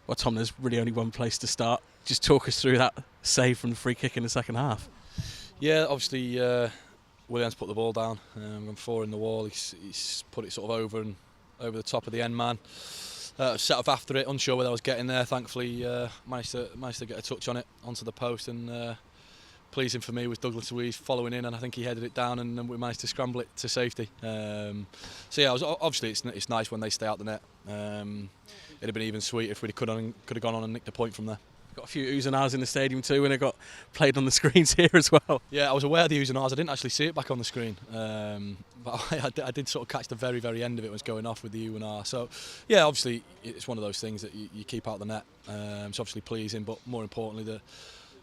Well, Tom, there's really only one place to start. Just talk us through that save from the free kick in the second half. Yeah, obviously Willian's put the ball down. Gone 4 in the wall. He's put it sort of over the top of the end man. Set up after it, unsure whether I was getting there. Thankfully, managed to get a touch on it onto the post, and pleasing for me was Douglas Luiz following in, and I think he headed it down, and we managed to scramble it to safety. So yeah, obviously it's nice when they stay out the net. It'd have been even sweeter if we could have gone on and nicked a point from there. Got a few oohs and ahs in the stadium too, and it got played on the screens here as well. Yeah, I was aware of the oohs and ahs. I didn't actually see it back on the screen, but I did sort of catch the very, very end of it was going off with the ooh and ah. So yeah, obviously it's one of those things that you keep out the net. It's obviously pleasing, but more importantly,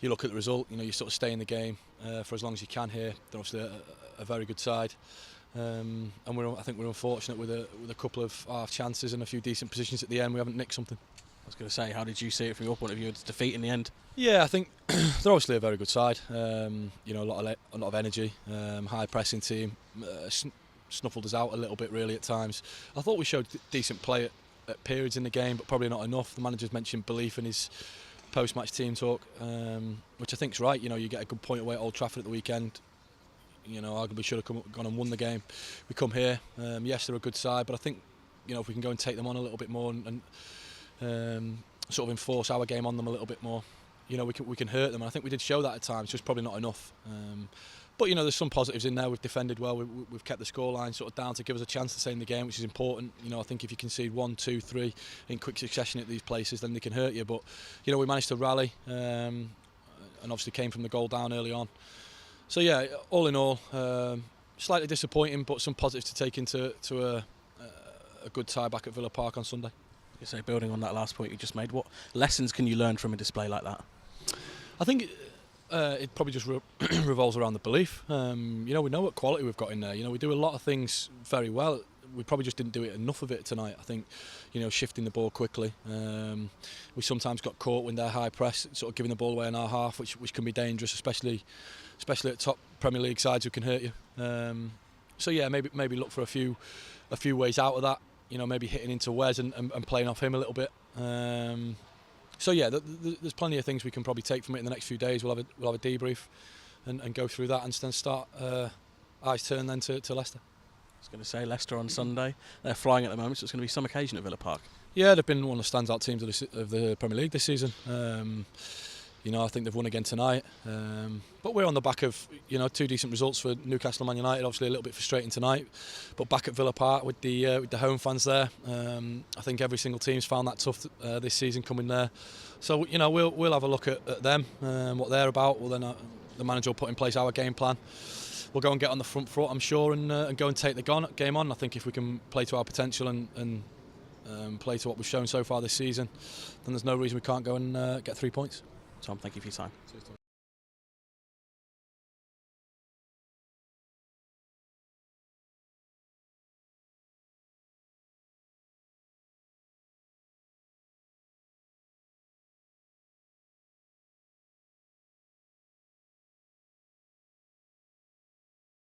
you look at the result. You know, you sort of stay in the game for as long as you can here. They're obviously a very good side. And I think we're unfortunate with a couple of half chances and a few decent positions at the end. We haven't nicked something. I was going to say, how did you see it from your point of view? It's defeat in the end. Yeah, I think they're obviously a very good side. You know, a lot of energy, high pressing team. Snuffled us out a little bit really at times. I thought we showed decent play at periods in the game, but probably not enough. The manager's mentioned belief in his post-match team talk, which I think's right. You know, you get a good point away at Old Trafford at the weekend. You know, arguably should have gone and won the game. We come here. Yes, they're a good side, but I think, you know, if we can go and take them on a little bit more and sort of enforce our game on them a little bit more, you know, we can hurt them. And I think we did show that at times, just probably not enough. But you know, there's some positives in there. We've defended well. We've kept the scoreline sort of down to give us a chance to stay in the game, which is important. You know, I think if you concede 1, 2, 3 in quick succession at these places, then they can hurt you. But you know, we managed to rally, and obviously came from the goal down early on. So yeah, all in all, slightly disappointing, but some positives to take into a good tie back at Villa Park on Sunday. You say, building on that last point you just made, what lessons can you learn from a display like that? I think it probably just revolves around the belief. You know, we know what quality we've got in there. You know, we do a lot of things very well. We probably just didn't do it enough of it tonight. I think, you know, shifting the ball quickly. We sometimes got caught when they're high press, sort of giving the ball away in our half, which can be dangerous, especially at top Premier League sides who can hurt you. So yeah, maybe look for a few ways out of that. You know, maybe hitting into Wes and playing off him a little bit. So yeah, there's plenty of things we can probably take from it in the next few days. We'll have a debrief and go through that, and then start eyes turn then to Leicester. I was going to say Leicester on Sunday. They're flying at the moment, so it's going to be some occasion at Villa Park. Yeah, they've been one of the standout teams of the Premier League this season. You know, I think they've won again tonight. But we're on the back of, you know, 2 decent results for Newcastle and Man United. Obviously a little bit frustrating tonight, but back at Villa Park with the home fans there. I think every single team's found that tough this season coming there. So you know, we'll have a look at them, what they're about. Well, then the manager will put in place our game plan. We'll go and get on the front foot, I'm sure, and go and take the game on. I think if we can play to our potential and play to what we've shown so far this season, then there's no reason we can't go and get 3 points. Tom, thank you for your time. Cheers, Tom.